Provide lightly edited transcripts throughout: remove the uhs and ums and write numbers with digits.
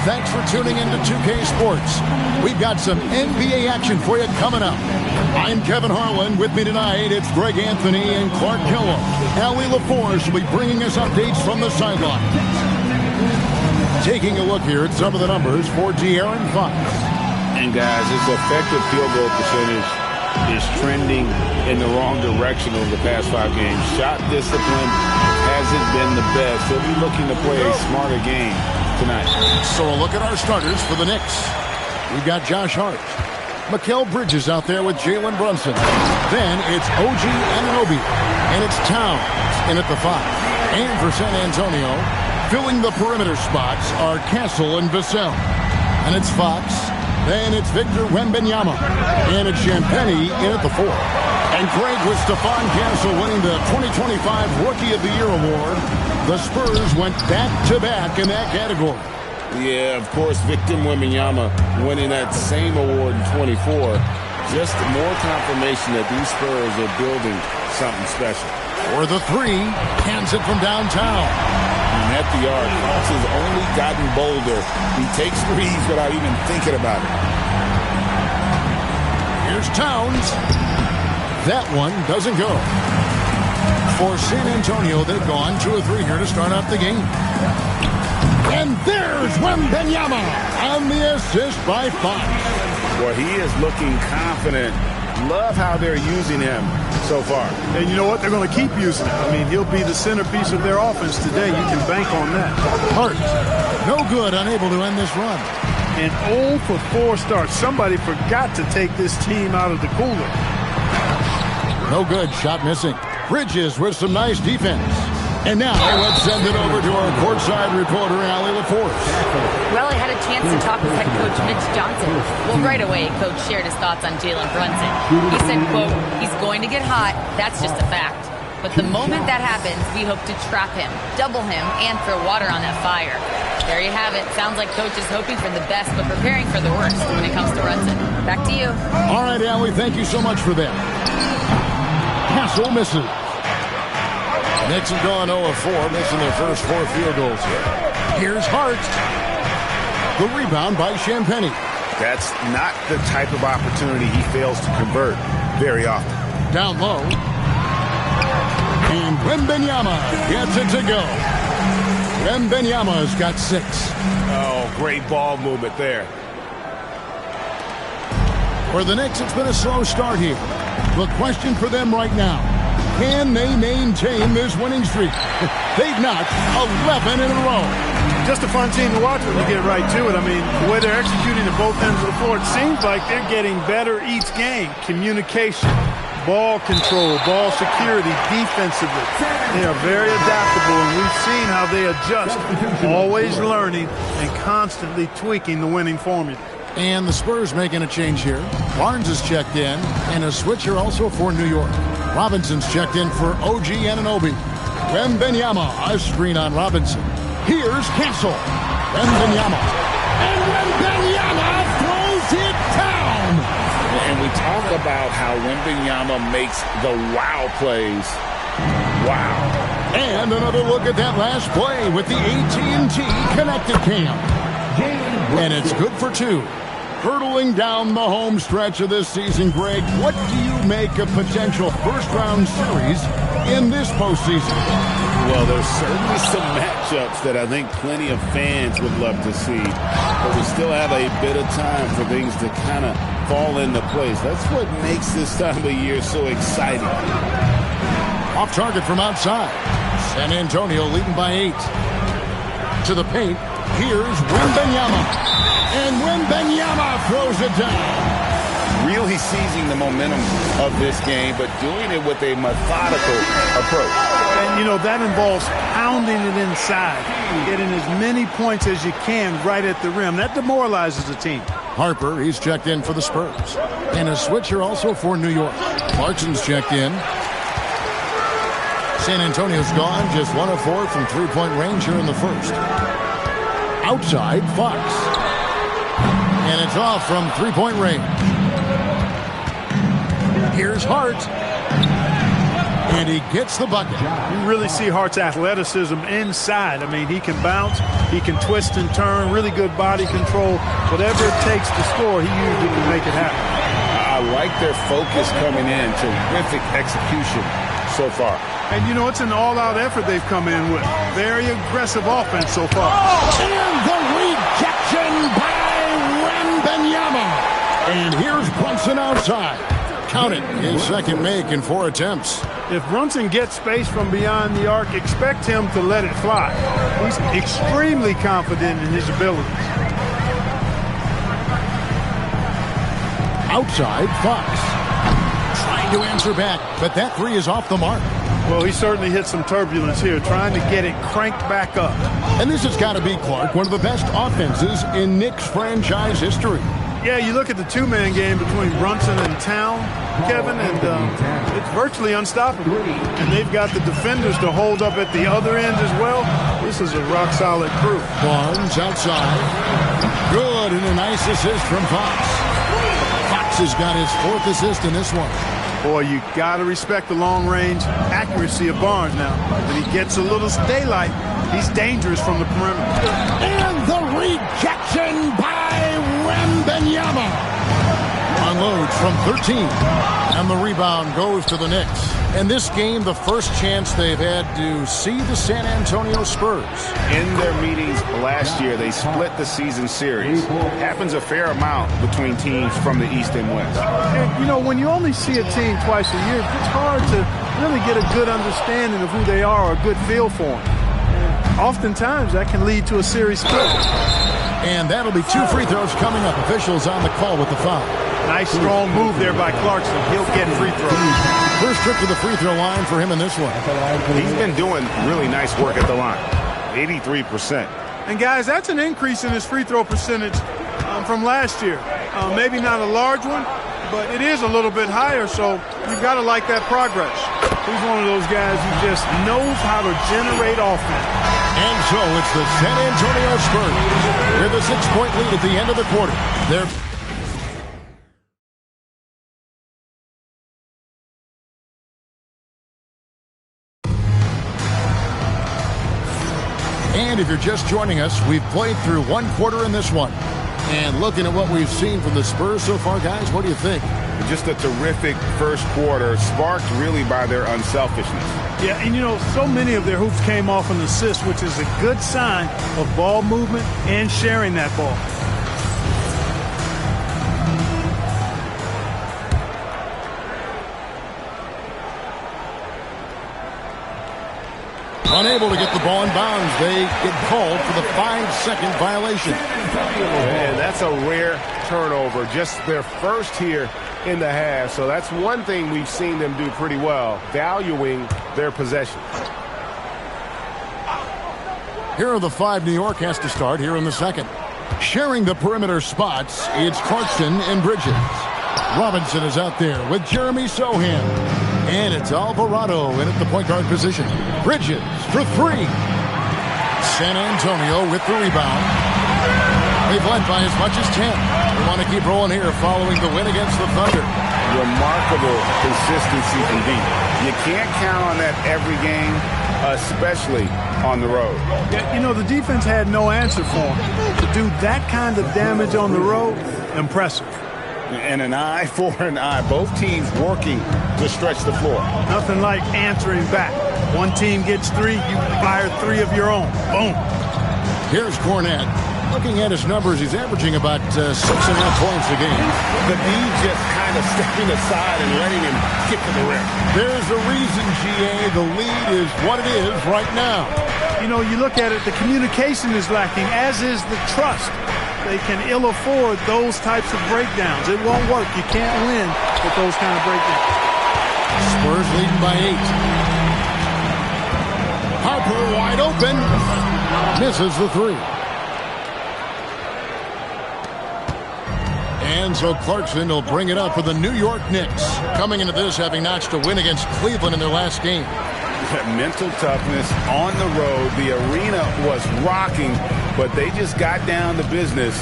thanks for tuning into 2K Sports. We've got some NBA action for you coming up. I'm Kevin Harlan. With me tonight, it's Greg Anthony and Clark Kellogg. Allie LaForce will be bringing us updates from the sideline. Taking a look here at some of the numbers for De'Aaron Fox. And guys, his effective field goal percentage is trending in the wrong direction over the past 5 games. Shot discipline hasn't been the best. He'll be looking to play a smarter game tonight. So a look at our starters for the Knicks. We've got Josh Hart. Mikal Bridges out there with Jalen Brunson. Then it's OG Anunoby. And it's Towns in at the 5. And for San Antonio, filling the perimeter spots are Castle and Vassell. And it's Fox. Then it's Victor Wembanyama. And it's Champagnie in at the 4. And Greg, with Stephon Castle winning the 2025 Rookie of the Year award, the Spurs went back-to-back in that category. Yeah, of course, Victor Wembanyama winning that same award in 24. Just more confirmation that these Spurs are building something special. For the 3, hands it from downtown. And at the arc, Fox has only gotten bolder. He takes threes without even thinking about it. Here's Towns. That one doesn't go. For San Antonio, they've gone 2 of 3 here to start out the game. And there's Wembanyama on the assist by Fox. Well, he is looking confident. Love how they're using him so far. And you know what? They're going to keep using him. I mean, he'll be the centerpiece of their offense today. You can bank on that. Hart, no good, unable to end this run. And 0 for 4 starts. Somebody forgot to take this team out of the cooler. No good, shot missing. Bridges with some nice defense. And now let's send it over to our courtside reporter, Allie LaForce. Well, I had a chance to talk with head coach Mitch Johnson. Well, right away, coach shared his thoughts on Jalen Brunson. He said, quote, he's going to get hot. That's just a fact. But the moment that happens, we hope to trap him, double him, and throw water on that fire. There you have it. Sounds like coach is hoping for the best, but preparing for the worst when it comes to Brunson. Back to you. All right, Allie, thank you so much for that. Castle misses. Knicks have gone 0 of 4, missing their first 4 field goals. Here's Hart. The rebound by Champagnie. That's not the type of opportunity he fails to convert very often. Down low. And Wembanyama gets it to go. Wembanyama's got 6. Oh, great ball movement there. For the Knicks, it's been a slow start here. The question for them right now, can they maintain this winning streak? They've knocked 11 in a row. Just a fun team to watch when you get right to it. I mean, the way they're executing at both ends of the floor, it seems like they're getting better each game. Communication, ball control, ball security, defensively. They are very adaptable, and we've seen how they adjust, always learning and constantly tweaking the winning formula. And the Spurs making a change here. Barnes is checked in, and a switcher also for New York. Robinson's checked in for OG Anunoby. Wembanyama, a screen on Robinson. Here's Castle. Wembanyama. And Wembanyama throws it down. And we talk about how Wembanyama makes the wow plays. Wow. And another look at that last play with the AT&T Connected Cam. And it's good for 2. Hurtling down the home stretch of this season, Greg, what do you make of potential first-round series in this postseason? Well, there's certainly some matchups that I think plenty of fans would love to see. But we still have a bit of time for things to kind of fall into place. That's what makes this time of year so exciting. Off target from outside. San Antonio leading by 8. To the paint. Here's Wembanyama. And Wembanyama throws it down. Really seizing the momentum of this game, but doing it with a methodical approach. And, you know, that involves pounding it inside, getting as many points as you can right at the rim. That demoralizes the team. Harper, he's checked in for the Spurs. And a switcher also for New York. Clarkson's checked in. San Antonio's gone just 1 of 4 from 3-point range here in the first. Outside, Fox. And it's off from 3-point range. Here's Hart. And he gets the bucket. You really see Hart's athleticism inside. I mean, he can bounce, he can twist and turn, really good body control. Whatever it takes to score, he usually can make it happen. I like their focus coming in. Terrific execution so far. And, you know, it's an all-out effort they've come in with. Very aggressive offense so far. And the rejection by Wembanyama. And here's Brunson outside. Count it, his second make in 4 attempts. If Brunson gets space from beyond the arc, expect him to let it fly. He's extremely confident in his abilities. Outside, Fox. Trying to answer back, but that three is off the mark. Well, he certainly hit some turbulence here, trying to get it cranked back up. And this has got to be, Clark, one of the best offenses in Knicks franchise history. Yeah, you look at the two-man game between Brunson and Town, Kevin, and it's virtually unstoppable. And they've got the defenders to hold up at the other end as well. This is a rock-solid crew. Barnes outside. Good, and a nice assist from Fox. Fox has got his 4th assist in this one. Boy, you got to respect the long-range accuracy of Barnes now. When he gets a little daylight, he's dangerous from the perimeter. And the rejection by Wembanyama. Unloads from 13. And the rebound goes to the Knicks. And this game, the first chance they've had to see the San Antonio Spurs. In their meetings last year, they split the season series. Happens a fair amount between teams from the East and West. And, you know, when you only see a team twice a year, it's hard to really get a good understanding of who they are or a good feel for them. And oftentimes, that can lead to a series split. And that'll be 2 free throws coming up. Officials on the call with the foul. Nice, strong move there by Clarkson. He'll get free throws. First trip to the free throw line for him in this one. He's been doing really nice work at the line. 83%. And, guys, that's an increase in his free throw percentage from last year. Maybe not a large one, but it is a little bit higher, so you've got to like that progress. He's one of those guys who just knows how to generate offense. And so it's the San Antonio Spurs with a 6-point lead at the end of the quarter. And if you're just joining us, we've played through 1 quarter in this one. And looking at what we've seen from the Spurs so far, guys, what do you think? Just a terrific first quarter, sparked really by their unselfishness. Yeah, and you know, so many of their hoops came off an assist, which is a good sign of ball movement and sharing that ball. Unable to get the ball in bounds. They get called for the 5-second violation. And that's a rare turnover. Just their first here in the half. So that's one thing we've seen them do pretty well, valuing their possession. Here are the 5 New York has to start here in the second. Sharing the perimeter spots, it's Clarkson and Bridges. Robinson is out there with Jeremy Sohan. And it's Alvarado in at the point guard position. Bridges for 3. San Antonio with the rebound. They've led by as much as 10. They want to keep rolling here following the win against the Thunder. Remarkable consistency from deep. You can't count on that every game, especially on the road. Yeah, you know, the defense had no answer for them. To do that kind of damage on the road, impressive. And an eye for an eye. Both teams working to stretch the floor. Nothing like answering back. One team gets 3, you fire 3 of your own. Boom. Here's Cornette. Looking at his numbers, he's averaging about 6.5 points a game. The D just kind of stepping aside and letting him get to the rim. There's a reason, GA. The lead is what it is right now. You know, you look at it, the communication is lacking, as is the trust. They can ill afford those types of breakdowns. It won't work. You can't win with those kind of breakdowns. Spurs leading by 8. Harper wide open. Misses the 3. And so Clarkson will bring it up for the New York Knicks. Coming into this having notched a win against Cleveland in their last game. Mental toughness on the road. The arena was rocking but they just got down to business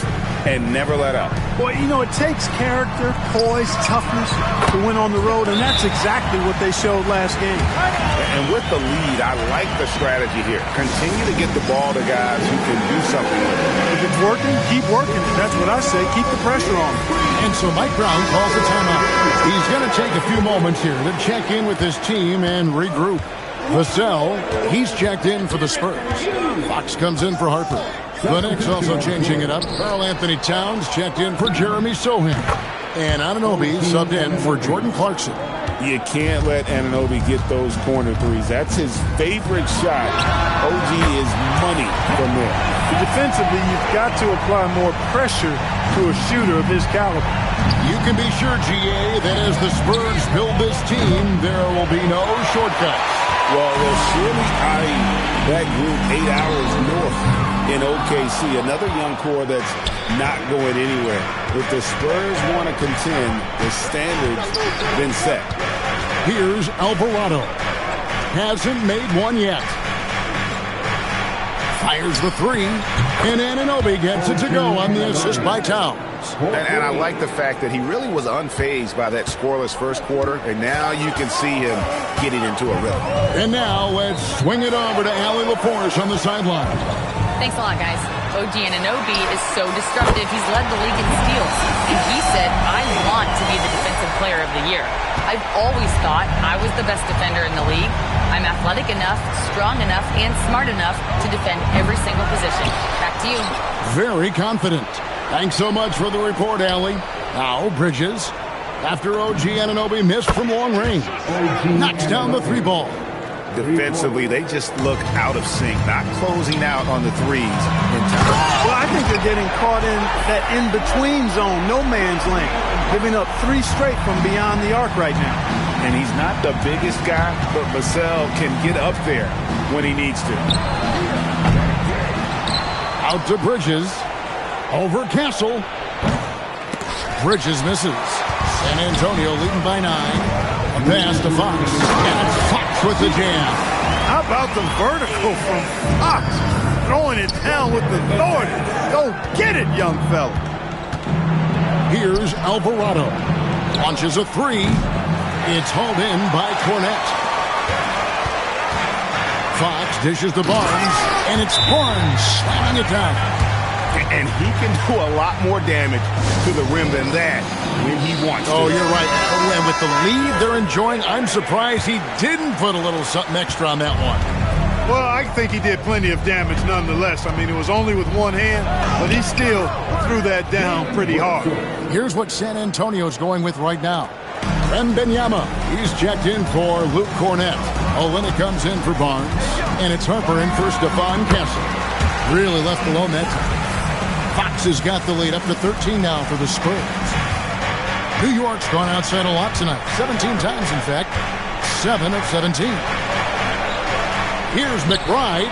and never let up. Well, you know, it takes character, poise, toughness to win on the road, and that's exactly what they showed last game. And with the lead, I like the strategy here. Continue to get the ball to guys who can do something with it. If it's working, keep working it. That's what I say. Keep the pressure on. And so Mike Brown calls a timeout. He's going to take a few moments here to check in with his team and regroup. Vassell, he's checked in for the Spurs. Fox comes in for Harper. The Knicks also changing it up. Karl Anthony Towns checked in for Jeremy Sohan. And Anunoby subbed in for Jordan Clarkson. You can't let Anunoby get those corner threes. That's his favorite shot. OG is money from there. Defensively, you've got to apply more pressure to a shooter of his caliber. You can be sure, GA, that as the Spurs build this team, there will be no shortcuts. Well, they're surely eyeing that group 8 hours north in OKC. Another young core that's not going anywhere. If the Spurs want to contend, the standard's been set. Here's Alvarado. Hasn't made one yet. Fires the three, and Anunoby gets it to go on the assist by Towns. And I like the fact that he really was unfazed by that scoreless first quarter, and now you can see him getting into a rhythm. And now let's swing it over to Allie LaForce on the sideline. Thanks a lot, guys. OG Anunoby is so disruptive. He's led the league in steals. And he said, I want to be the defensive player of the year. I've always thought I was the best defender in the league. I'm athletic enough, strong enough, and smart enough to defend every single position. Back to you. Very confident. Thanks so much for the report, Allie. Now, Bridges, after OG Anunoby missed from long range, knocks down the three ball. Defensively, they just look out of sync, not closing out on the threes in time. Well, I think they're getting caught in that in-between zone, no man's land, giving up three straight from beyond the arc right now. And he's not the biggest guy, but Vassell can get up there when he needs to. Out to Bridges. Over Castle. Bridges misses. San Antonio leading by 9. A pass to Fox. And it's Fox with the jam. How about the vertical from Fox? Throwing it down with authority. Go get it, young fella. Here's Alvarado. Launches a three. It's hauled in by Cornette. Fox dishes to Barnes. And it's Barnes slamming it down. And he can do a lot more damage to the rim than that when he wants to. Oh, you're right. And with the lead they're enjoying, I'm surprised he didn't put a little something extra on that one. Well, I think he did plenty of damage nonetheless. I mean, it was only with one hand, but he still threw that down pretty hard. Here's what San Antonio's going with right now. Wembanyama, he's checked in for Luke Cornette. Olynyk comes in for Barnes. And it's Harper in for Stephon Castle. Really left alone that time. Fox has got the lead up to 13 now for the Spurs. New York's gone outside a lot tonight. 17 times, in fact. 7 of 17. Here's McBride.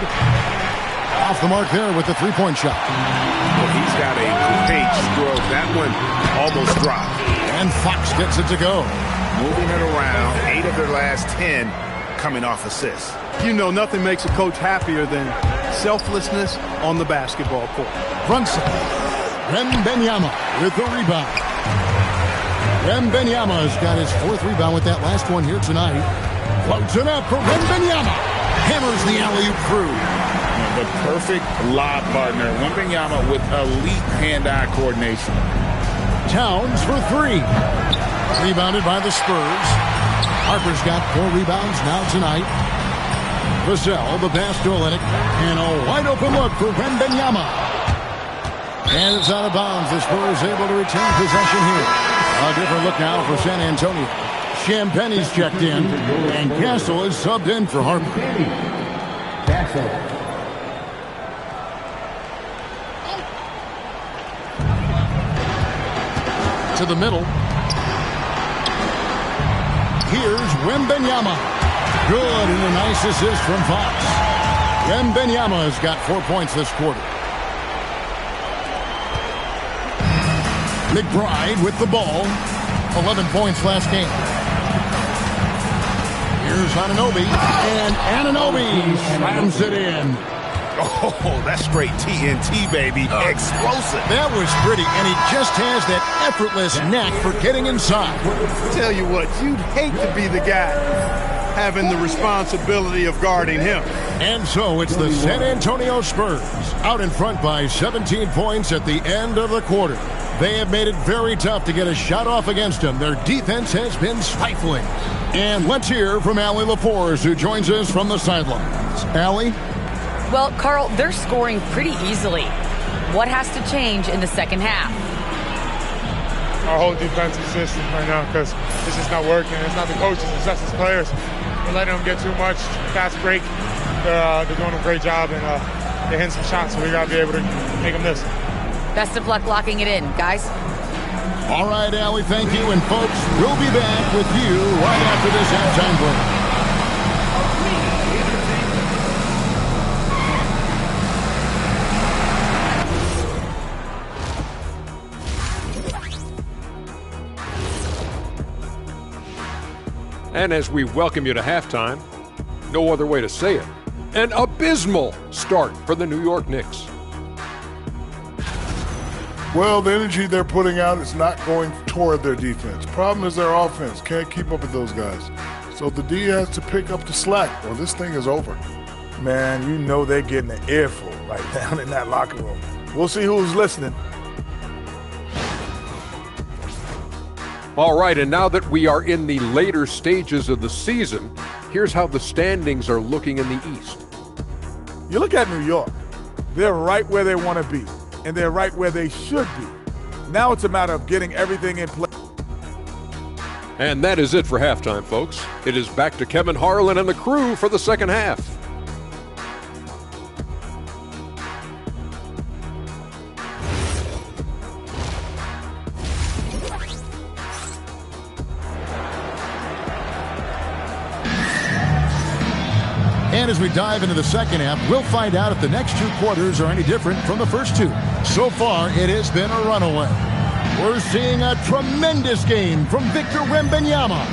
Off the mark there with the three-point shot. Well, he's got a great stroke. That one almost dropped. And Fox gets it to go. Moving it around. 8 of their last 10 coming off assists. You know, nothing makes a coach happier than selflessness on the basketball court. Brunson. Wembanyama with the rebound. Wembanyama's got his 4th rebound with that last one here tonight. Floats it up for Wembanyama. Hammers the alley-oop through. The perfect lob partner. Wembanyama with elite hand-eye coordination. Towns for 3. Rebounded by the Spurs. Harper's got 4 rebounds now tonight. Vassell, the pass to Olynyk, and a wide-open look for Wembanyama. And it's out of bounds. The Spurs able to retain possession here. A different look now for San Antonio. Champagne's checked in, and Castle is subbed in for Harper. To the middle. Here's Wembanyama. Good, and a nice assist from Fox. Wembanyama has got 4 points this quarter. McBride with the ball. 11 points last game. Here's Anunoby, and Anunoby slams it in. Oh, that's straight TNT, baby. Explosive. That was pretty, and he just has that effortless knack for getting inside. Tell you what, you'd hate to be the guy having the responsibility of guarding him. And so it's the San Antonio Spurs out in front by 17 points at the end of the quarter. They have made it very tough to get a shot off against them. Their defense has been stifling. And let's hear from Allie LaForce, who joins us from the sidelines. Allie? Well, Carl, they're scoring pretty easily. What has to change in the second half? Our whole defensive system right now, because it's just not working. It's not the coaches, it's just the players. We're letting them get too much fast break. They're doing a great job, and they're hitting some shots, so we got to be able to make them miss. Best of luck locking it in, guys. All right, Allie, thank you. And, folks, we'll be back with you right after this halftime break. And as we welcome you to halftime, no other way to say it, an abysmal start for the New York Knicks. Well, the energy they're putting out is not going toward their defense. Problem is their offense can't keep up with those guys. So the D has to pick up the slack or this thing is over. Man, you know they're getting an earful right down in that locker room. We'll see who's listening. All right, and now that we are in the later stages of the season, here's how the standings are looking in the East. You look at New York. They're right where they want to be, and they're right where they should be. Now it's a matter of getting everything in place. And that is it for halftime, folks. It is back to Kevin Harlan and the crew for the second half. And as we dive into the second half, we'll find out if the next two quarters are any different from the first two. So far, it has been a runaway. We're seeing a tremendous game from Victor Wembanyama.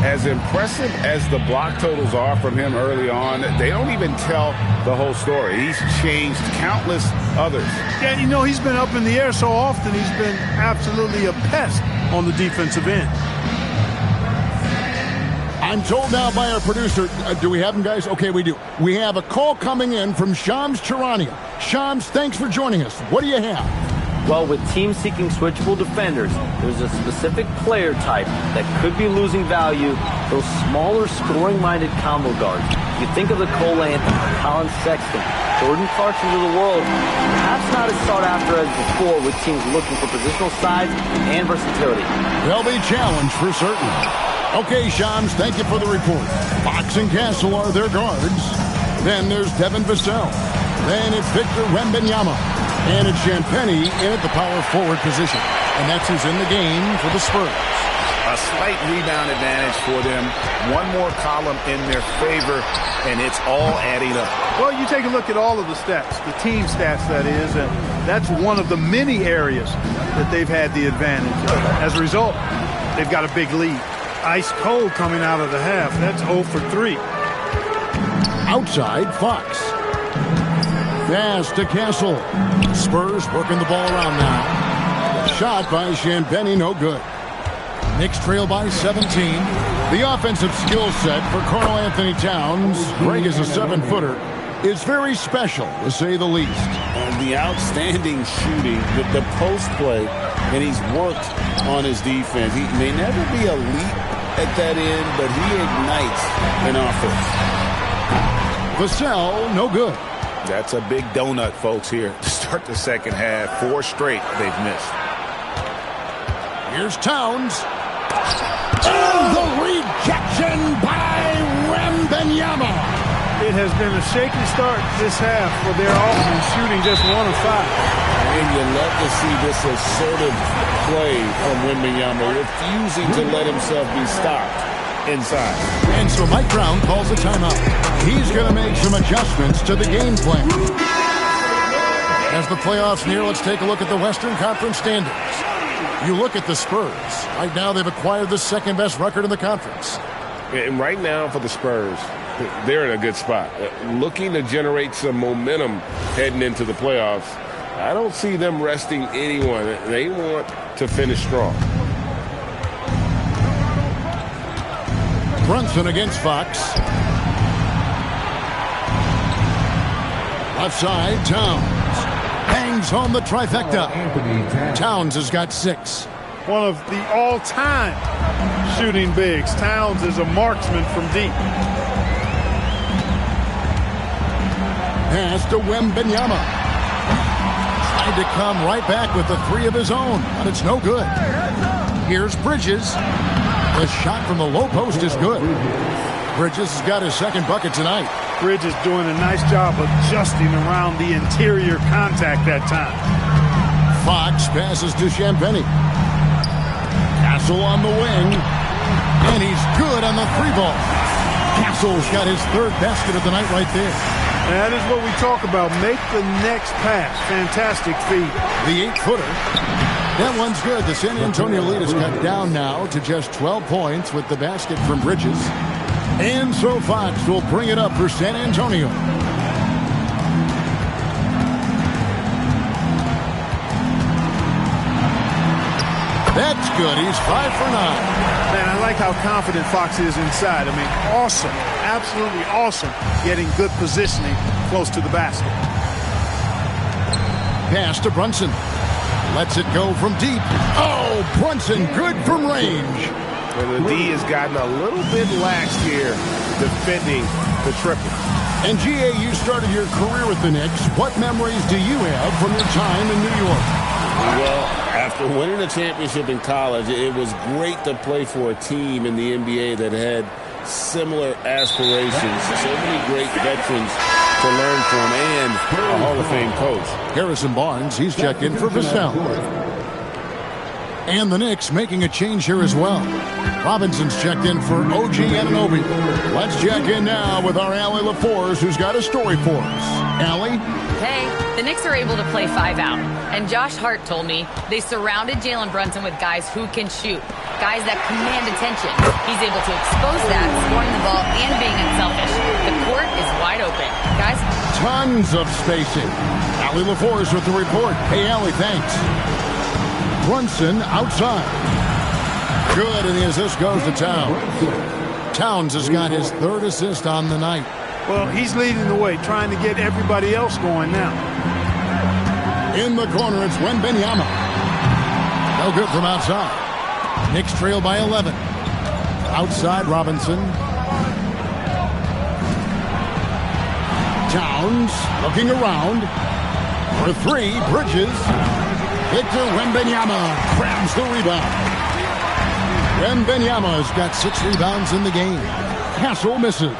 As impressive as the block totals are from him early on, they don't even tell the whole story. He's changed countless others. Yeah, you know, he's been up in the air so often, he's been absolutely a pest on the defensive end. I'm told now by our producer, do we have him, guys? Okay, we do. We have a call coming in from Shams Charania. Shams, thanks for joining us. What do you have? Well, with teams seeking switchable defenders, there's a specific player type that could be losing value, those smaller scoring-minded combo guards. You think of the Cole Anthony, Colin Sexton, Jordan Clarkson of the world, perhaps not as sought after as before with teams looking for positional size and versatility. They'll be challenged for certain. Okay, Shams, thank you for the report. Fox and Castle are their guards. Then there's Devin Vassell. Then it's Victor Wembanyama. And it's Champagnie in at the power forward position. And that's who's in the game for the Spurs. A slight rebound advantage for them. One more column in their favor, and it's all adding up. Well, you take a look at all of the stats, the team stats, that is, and that's one of the many areas that they've had the advantage. As a result, they've got a big lead. Ice cold coming out of the half. That's 0 for 3. Outside, Fox. Pass to Castle. Spurs working the ball around now. Shot by Champagnie, no good. Knicks trail by 17. The offensive skill set for Karl Anthony Towns, Greg is a 7-footer, is very special, to say the least. And the outstanding shooting, the post play, and he's worked on his defense. He may never be elite at that end, but he ignites an offense. Vassell, no good. That's a big donut, folks, here to start the second half. 4 straight they've missed. Here's Towns. And the rejection by Wembanyama. It has been a shaky start this half for their offense, shooting just 1 of 5. And you love to see this assertive play from Wembanyama, refusing to let himself be stopped inside. And so Mike Brown calls a timeout. He's going to make some adjustments to the game plan. As the playoffs near, let's take a look at the Western Conference standings. You look at the Spurs. Right now, they've acquired the second-best record in the conference. And right now for the Spurs, they're in a good spot. Looking to generate some momentum heading into the playoffs. I don't see them resting anyone. They want to finish strong. Brunson against Fox. Left side, Towns. Bangs home the trifecta. Towns has got 6. One of the all-time shooting bigs. Towns is a marksman from deep. Pass to Wembanyama. Tried to come right back with the 3 of his own, but it's no good. Here's Bridges. The shot from the low post is good. Bridges has got his 2nd bucket tonight. Bridges doing a nice job of adjusting around the interior contact that time. Fox passes to Champagnie. Castle on the wing. And he's good on the 3-ball. Castle's got his 3rd basket of the night right there. That is what we talk about. Make the next pass. Fantastic feed. The 8-footer. That one's good. The San Antonio lead is cut down now to just 12 points with the basket from Bridges. And so Fox will bring it up for San Antonio. That's good. He's 5 for 9. Man, I like how confident Fox is inside. I mean, awesome. Absolutely awesome. Getting good positioning close to the basket. Pass to Brunson. Lets it go from deep. Oh, Brunson, good from range. And the D has gotten a little bit lax here defending the triple. And G.A., you started your career with the Knicks. What memories do you have from your time in New York? Well, after winning a championship in college, it was great to play for a team in the NBA that had similar aspirations. So many great veterans to learn from and a Hall of Fame coach. Harrison Barnes, he's checked in for Vassell. And the Knicks making a change here as well. Robinson's checked in for OG Anunoby. Let's check in now with our Allie LaForce, who's got a story for us. Allie? Hey, the Knicks are able to play 5 out. And Josh Hart told me they surrounded Jalen Brunson with guys who can shoot. Guys that command attention. He's able to expose that, scoring the ball and being unselfish. The court is wide open. Guys? Tons of spacing. Allie LaForce with the report. Hey, Allie, thanks. Brunson outside. Good, and the assist goes to Towns. Towns has got his 3rd assist on the night. Well, he's leading the way, trying to get everybody else going now. In the corner, it's Wembanyama. No good from outside. Knicks trail by 11. Outside, Robinson. Towns looking around. For 3, Bridges. Victor Wembanyama grabs the rebound. Wembanyama's got 6 rebounds in the game. Castle misses.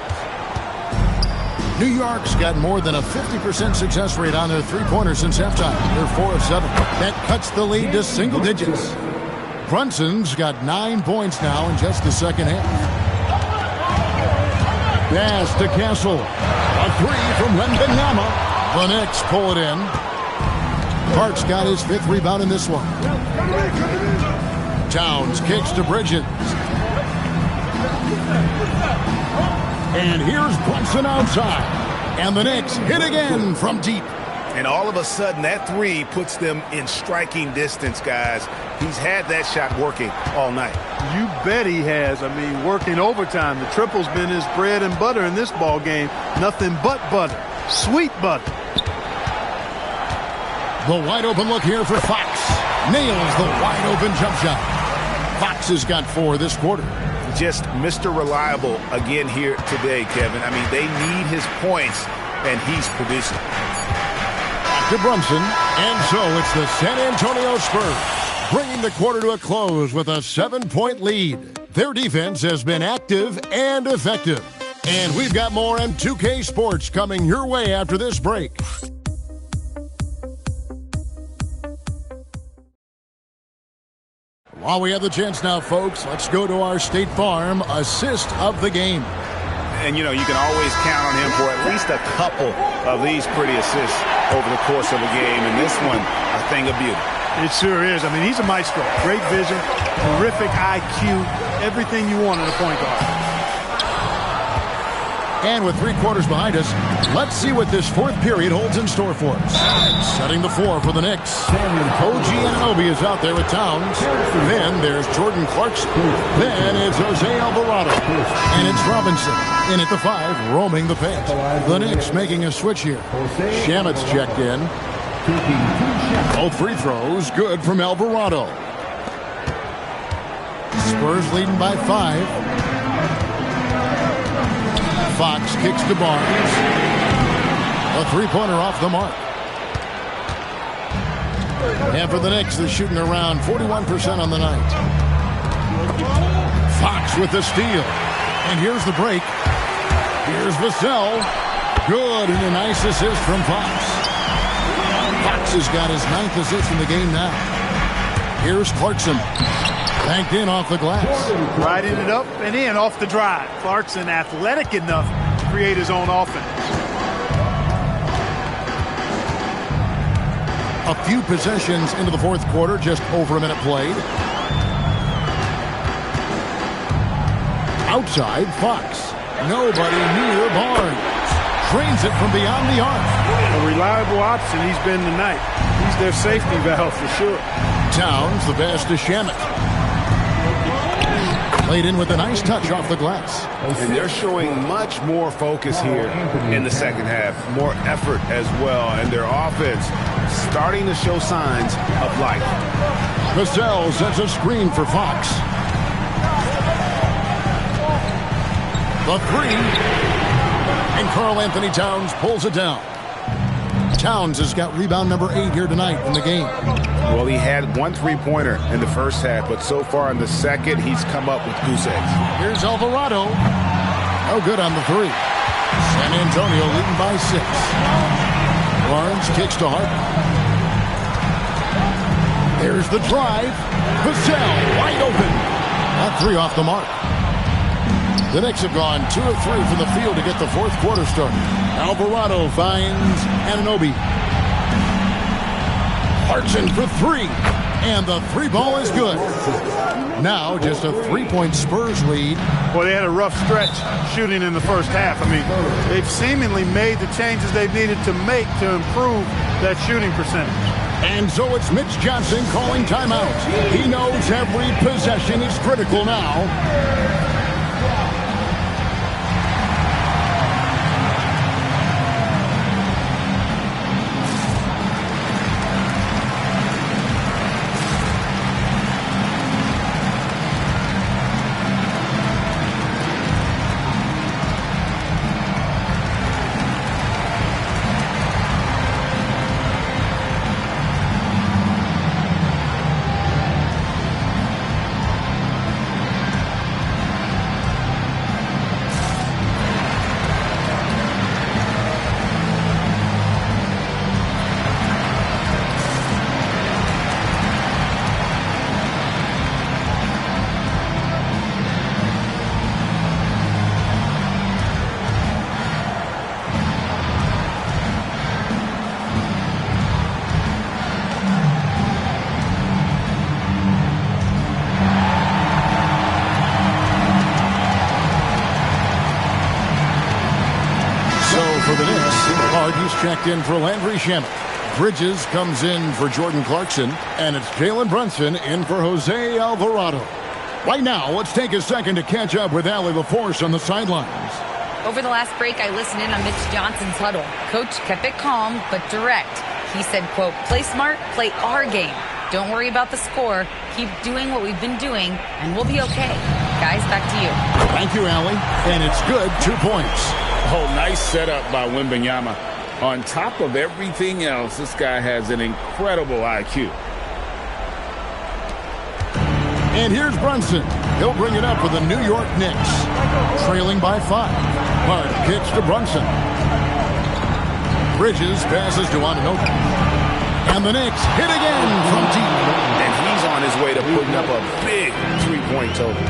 New York's got more than a 50% success rate on their 3-pointers since halftime. They're 4 of 7. That cuts the lead to single digits. Brunson's got 9 points now in just the second half. Pass to Castle. A 3 from Wembanyama. The Knicks pull it in. Hart's got his 5th rebound in this one. Towns kicks to Bridges. And here's Brunson outside. And the Knicks hit again from deep. And all of a sudden, that 3 puts them in striking distance, guys. He's had that shot working all night. You bet he has. I mean, working overtime. The triple's been his bread and butter in this ball game. Nothing but butter. Sweet butter. The wide open look here for Fox. Nails the wide open jump shot. Fox has got 4 this quarter. Just Mr. Reliable again here today, Kevin. I mean, they need his points, and he's producing. To Brunson, and so it's the San Antonio Spurs bringing the quarter to a close with a 7-point lead. Their defense has been active and effective. And we've got more M2K Sports coming your way after this break. While we have the chance now, folks, let's go to our State Farm assist of the game. And, you know, you can always count on him for at least a couple of these pretty assists over the course of a game. And this one, a thing of beauty. It sure is. I mean, he's a maestro. Great vision, terrific IQ, everything you want in a point guard. And with 3 quarters behind us, let's see what this 4th period holds in store for us. Setting the floor for the Knicks. OG Anunoby is out there with Towns. Then there's Jordan Clarkson. Then it's Jose Alvarado. And it's Robinson in at the 5, roaming the paint. The Knicks making a switch here. Shamet's checked in. Both free throws good from Alvarado. Spurs leading by 5. Fox kicks to Barnes. A 3-pointer off the mark. And for the Knicks, they're shooting around 41% on the night. Fox with the steal. And here's the break. Here's Vassell. Good, and a nice assist from Fox. Fox has got his 9th assist in the game now. Here's Clarkson. Banked in off the glass. Right in it up and in off the drive. Clarkson athletic enough to create his own offense. A few possessions into the 4th quarter, just over a minute played. Outside, Fox. Nobody near Barnes. Trains it from beyond the arc. A reliable option he's been tonight. He's their safety valve for sure. Towns, the pass to Shamet. Played in with a nice touch off the glass. And they're showing much more focus here in the second half. More effort as well. And their offense starting to show signs of life. Vassell sets a screen for Fox. The 3. And Karl Anthony Towns pulls it down. Towns has got rebound number 8 here tonight in the game. Well, he had 1 3-pointer in the first half, but so far in the second, he's come up with goose eggs. Here's Alvarado. No good on the 3. San Antonio leading by 6. Barnes kicks to Hart. There's the drive. Vassell wide open. That 3 off the mark. The Knicks have gone 2 of 3 from the field to get the 4th quarter started. Alvarado finds Anunoby. Clarkson for 3. And the 3 ball is good. Now just a 3-point Spurs lead. Well, they had a rough stretch shooting in the first half. I mean, they've seemingly made the changes they've needed to make to improve that shooting percentage. And so it's Mitch Johnson calling timeout. He knows every possession is critical now. For the Knicks, Hardy's checked in for Landry Shamet. Bridges comes in for Jordan Clarkson, and it's Jalen Brunson in for Jose Alvarado. Right now, let's take a second to catch up with Allie LaForce on the sidelines. Over the last break, I listened in on Mitch Johnson's huddle. Coach kept it calm but direct. He said, quote, play smart, play our game. Don't worry about the score. Keep doing what we've been doing, and we'll be okay. Guys, back to you. Thank you, Allie. And it's good, 2 points. Oh, nice setup by Wembanyama. On top of everything else, this guy has an incredible IQ. And here's Brunson. He'll bring it up with the New York Knicks. Trailing by 5. Hart kicks to Brunson. Bridges passes to Anunoby. And the Knicks hit again from deep. And he's on his way to putting up a big 3-point total.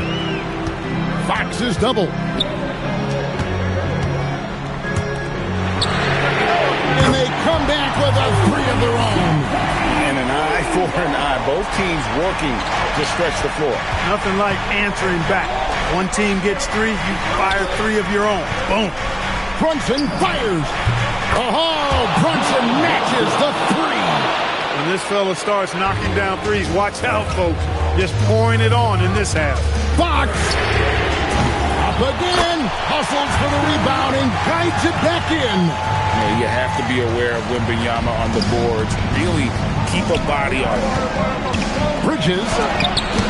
Fox is double. And they come back with a 3 of their own. And an eye for an eye. Both teams working to stretch the floor. Nothing like answering back. One team gets 3, you fire 3 of your own. Boom. Brunson fires. Oh, Brunson matches the three. When this fella starts knocking down threes, watch out, folks. Just pouring it on in this half. Fox. Up again. Hustles for the rebound and guides it back in. You have to be aware of Wembanyama on the boards. Really keep a body on it. Bridges.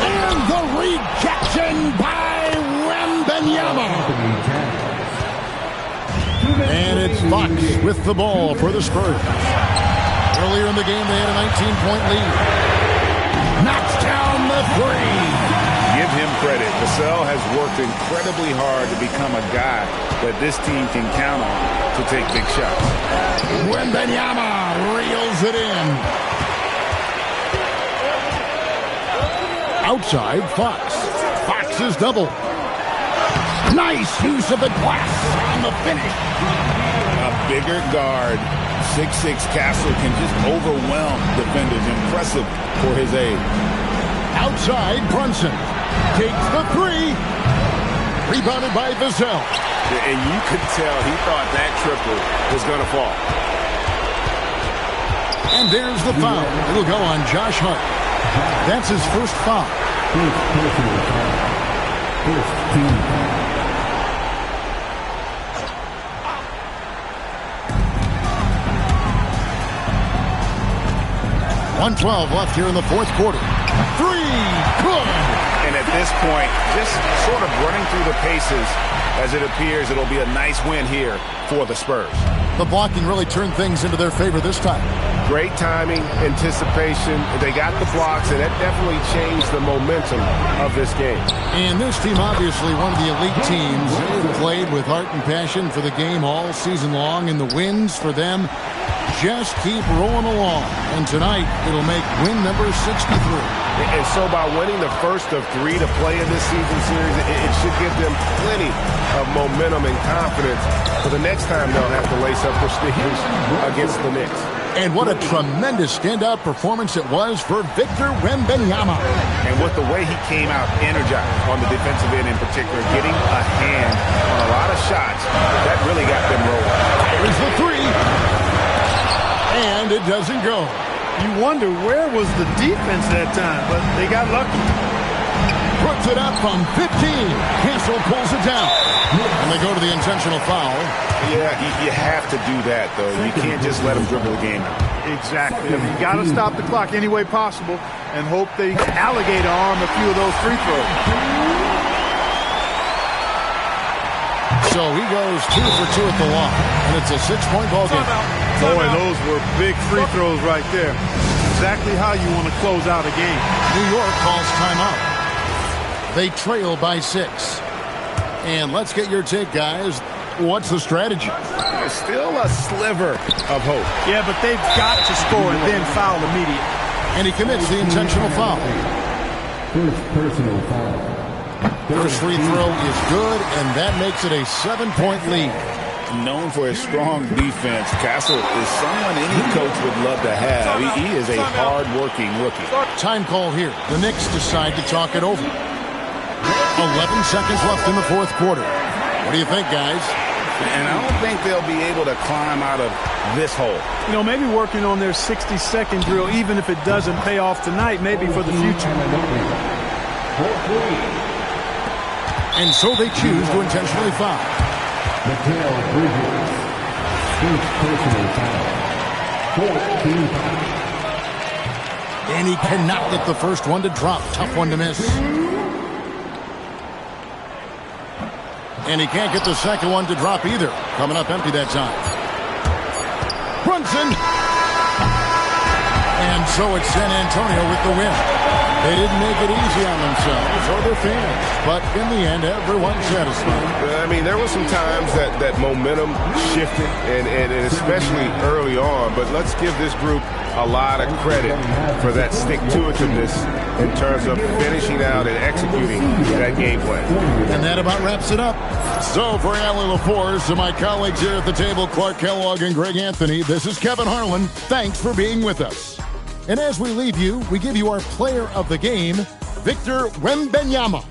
And the rejection by Wembanyama. And it's Fox with the ball for the Spurs. Earlier in the game, they had a 19-point lead. Knocks down the three. Give him credit. Vassell has worked incredibly hard to become a guy that this team can count on to take big shots. Wembanyama reels it in. Outside, Fox. Fox is double. Nice use of the glass on the finish. A bigger guard, 6'6" Castle, can just overwhelm defenders. Impressive for his age. Outside, Brunson takes the three. Rebounded by Vassell. And you could tell he thought that triple was going to fall. And there's the foul. It'll go on Josh Hart. That's his first foul. First team. 1:12 left here in the fourth quarter. Three, good. And at this point, just sort of running through the paces, as it appears it'll be a nice win here for the Spurs. The blocking really turned things into their favor this time. Great timing, anticipation. They got the blocks, and that definitely changed the momentum of this game. And this team, obviously one of the elite teams, played with heart and passion for the game all season long, and the wins for them just keep rolling along. And tonight, it'll make win number 63. And so by winning the first of three to play in this season series, it should give them plenty of momentum and confidence for the next time they'll have to lace up their sneakers against the Knicks. And what a tremendous standout performance it was for Victor Wembanyama. And with the way he came out energized on the defensive end in particular, getting a hand on a lot of shots, that really got them rolling. There's the three. And it doesn't go. You wonder where was the defense that time, but they got lucky. Puts it up from 15. Castle pulls it down. And they go to the intentional foul. Yeah, you have to do that, though. You can't just let them dribble the game out. Exactly. I mean, you got to stop the clock any way possible and hope they alligator arm a few of those free throws. So he goes 2 for 2 at the line, and it's a 6-point ball game. Boy, those were big free throws right there. Exactly how you want to close out a game. New York calls timeout. They trail by 6. And let's get your take, guys. What's the strategy? There's still a sliver of hope. Yeah, but they've got to score and then foul immediately. And he commits the intentional foul. First personal foul. First free throw is good, and that makes it a 7-point lead. Known for his strong defense, Castle is someone any coach would love to have. He is a hard-working rookie. Time call here. The Knicks decide to talk it over. 11 seconds left in the fourth quarter. What do you think, guys? And I don't think they'll be able to climb out of this hole. You know, maybe working on their 60-second drill, even if it doesn't pay off tonight, maybe for the future. And so they choose to intentionally foul. Mikal Bridges. First personal foul. 14. And he cannot get the first one to drop. Tough one to miss. And he can't get the second one to drop either. Coming up empty that time. Brunson. And so it's San Antonio with the win. They didn't make it easy on themselves or their fans. But in the end, everyone's satisfied. I mean, there were some times that momentum shifted, and especially early on. But let's give this group a lot of credit for that stick-to-itiveness in terms of finishing out and executing that game plan. And that about wraps it up. So for Allie LaForce and my colleagues here at the table, Clark Kellogg and Greg Anthony, this is Kevin Harlan. Thanks for being with us. And as we leave you, we give you our player of the game, Victor Wembanyama.